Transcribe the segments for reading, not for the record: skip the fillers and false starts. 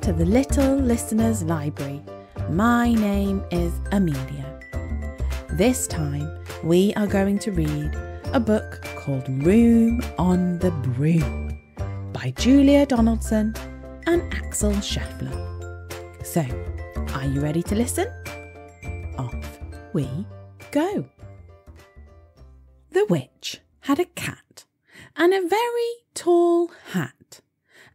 to the Little Listeners Library. My name is Amelia. This time we are going to read a book called Room on the Broom by Julia Donaldson and Axel Scheffler. So, are you ready to listen? Off we go. The witch had a cat and a very tall hat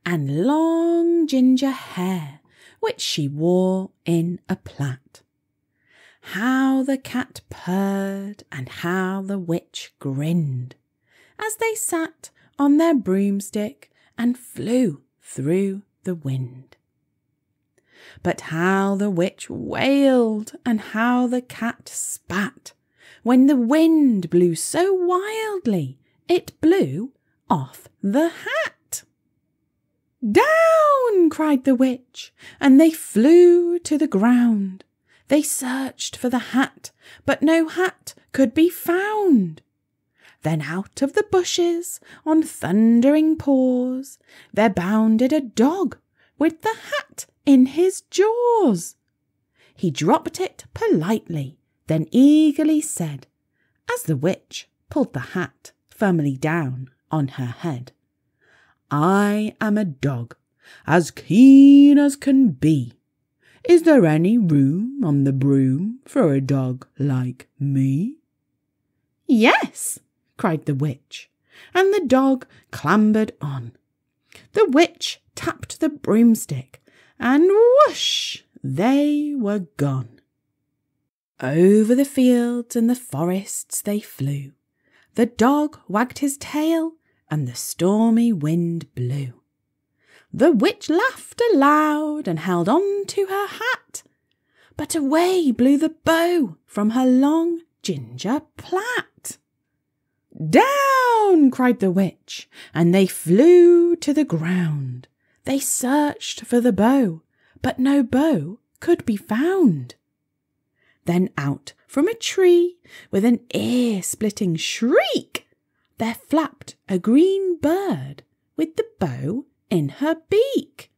and long ginger hair which she wore in a plait. How the cat purred and how the witch grinned as they sat on their broomstick and flew through the wind. But how the witch wailed and how the cat spat when the wind blew so wildly it blew off the hat. "Down!" cried the witch, and they flew to the ground. They searched for the hat, but no hat could be found. Then out of the bushes, on thundering paws, there bounded a dog with the hat in his jaws. He dropped it politely, then eagerly said, as the witch pulled the hat firmly down on her head, "I am a dog, as keen as can be. Is there any room on the broom for a dog like me?" "Yes," cried the witch, and the dog clambered on. The witch tapped the broomstick, and whoosh, they were gone. Over the fields and the forests they flew. The dog wagged his tail, and the stormy wind blew. The witch laughed aloud and held on to her hat, but away blew the bow from her long ginger plait. "Down!" cried the witch, and they flew to the ground. They searched for the bow, but no bow could be found. Then out from a tree, with an ear-splitting shriek, there flapped a green bird with the bow in her beak.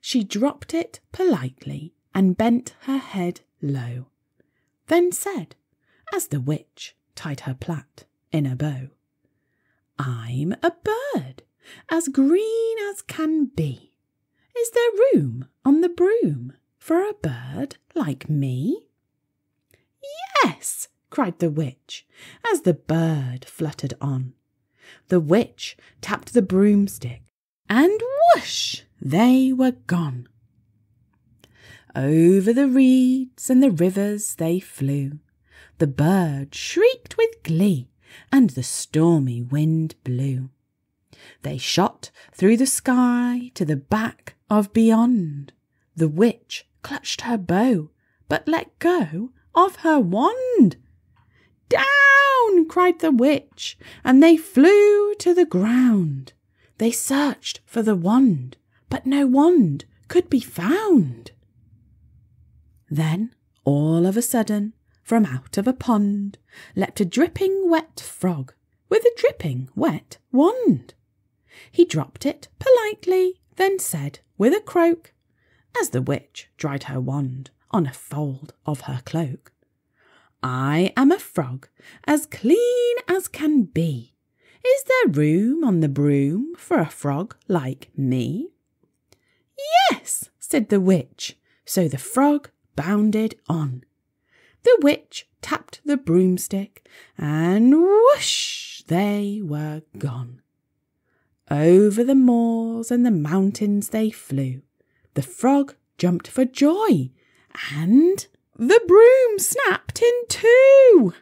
She dropped it politely and bent her head low, then said, as the witch tied her plait in a bow, "I'm a bird, as green as can be. Is there room on the broom for a bird like me?" "Yes," cried the witch, as the bird fluttered on. The witch tapped the broomstick, and whoosh, they were gone. Over the reeds and the rivers they flew. The bird shrieked with glee, and the stormy wind blew. They shot through the sky to the back of beyond. The witch clutched her bow, but let go of her wand. "Down!" cried the witch, and they flew to the ground. They searched for the wand, but no wand could be found. Then, all of a sudden, from out of a pond, leapt a dripping wet frog with a dripping wet wand. He dropped it politely, then said with a croak, as the witch dried her wand on a fold of her cloak, "I am a frog, as clean as can be. Is there room on the broom for a frog like me?" "Yes," said the witch, so the frog bounded on. The witch tapped the broomstick, and whoosh, they were gone. Over the moors and the mountains they flew. The frog jumped for joy, and the broom snapped in two.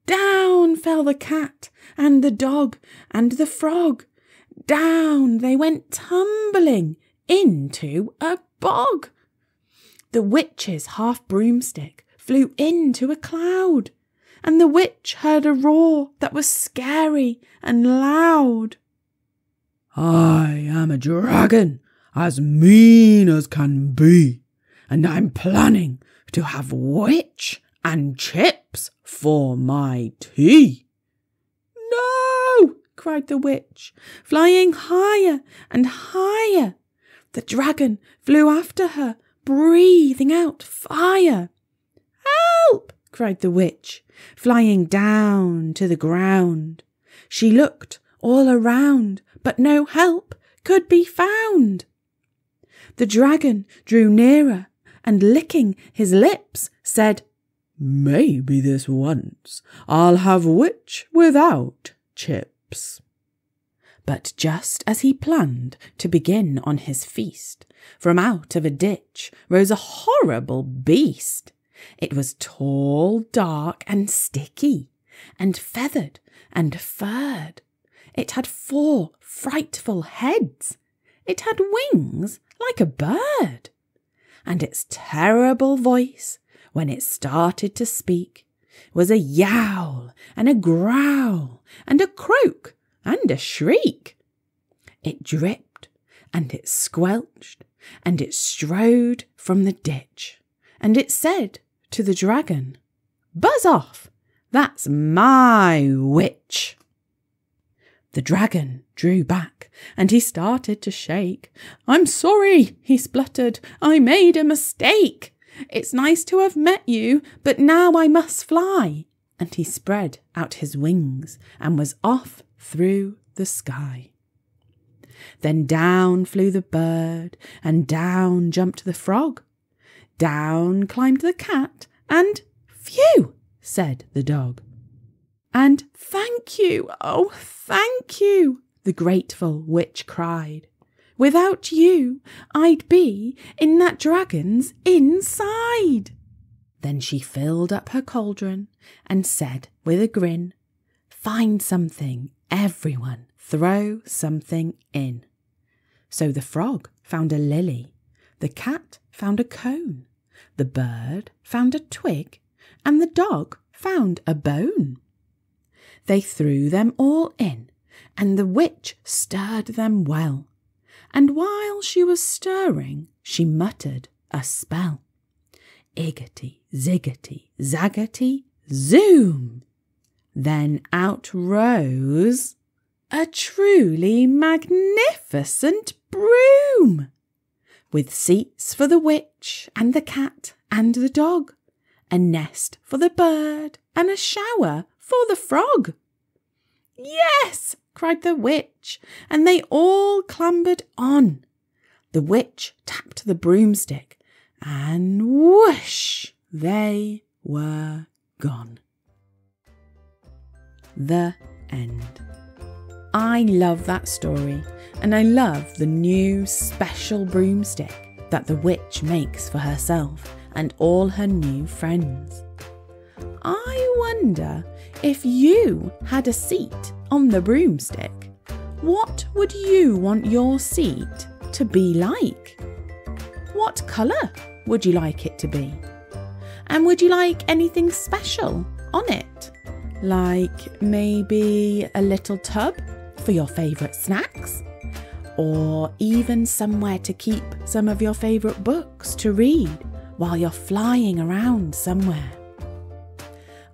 Down fell the cat and the dog and the frog. Down they went tumbling into a bog. The witch's half broomstick flew into a cloud, and the witch heard a roar that was scary and loud. "I am a dragon, as mean as can be, and I'm planning to have witch and chips for my tea." "No!" cried the witch, flying higher and higher. The dragon flew after her, breathing out fire. "Help!" cried the witch, flying down to the ground. She looked all around, but no help could be found. The dragon drew nearer and, licking his lips, said, "Maybe this once I'll have witch without chips." But just as he planned to begin on his feast, from out of a ditch rose a horrible beast. It was tall, dark and sticky, and feathered and furred. It had 4 frightful heads. It had wings like a bird. And its terrible voice, when it started to speak, was a yowl and a growl and a croak and a shriek. It dripped and it squelched and it strode from the ditch, and it said to the dragon, "Buzz off, that's my witch." The dragon drew back and he started to shake. "I'm sorry," he spluttered, "I made a mistake. It's nice to have met you, but now I must fly." And he spread out his wings and was off through the sky. Then down flew the bird, and down jumped the frog. Down climbed the cat, and "Phew!" said the dog. And "Thank you, oh, thank you," the grateful witch cried. "Without you, I'd be in that dragon's inside." Then she filled up her cauldron and said with a grin, "Find something, everyone, throw something in." So the frog found a lily, the cat found a cone, the bird found a twig, and the dog found a bone. They threw them all in, and the witch stirred them well. And while she was stirring, she muttered a spell. Iggity, ziggity, zaggity, zoom! Then out rose a truly magnificent broom, with seats for the witch and the cat and the dog, a nest for the bird and a shower for the frog. "Yes!" cried the witch, and they all clambered on. The witch tapped the broomstick, and whoosh, they were gone. The end. I love that story, and I love the new special broomstick that the witch makes for herself and all her new friends. I wonder if you had a seat on the broomstick, what would you want your seat to be like? What colour would you like it to be? And would you like anything special on it? Like maybe a little tub for your favourite snacks? Or even somewhere to keep some of your favourite books to read while you're flying around somewhere?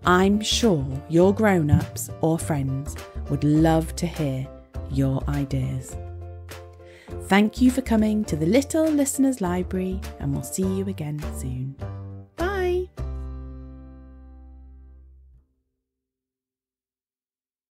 I'm sure your grown-ups or friends would love to hear your ideas. Thank you for coming to the Little Listeners Library, and we'll see you again soon.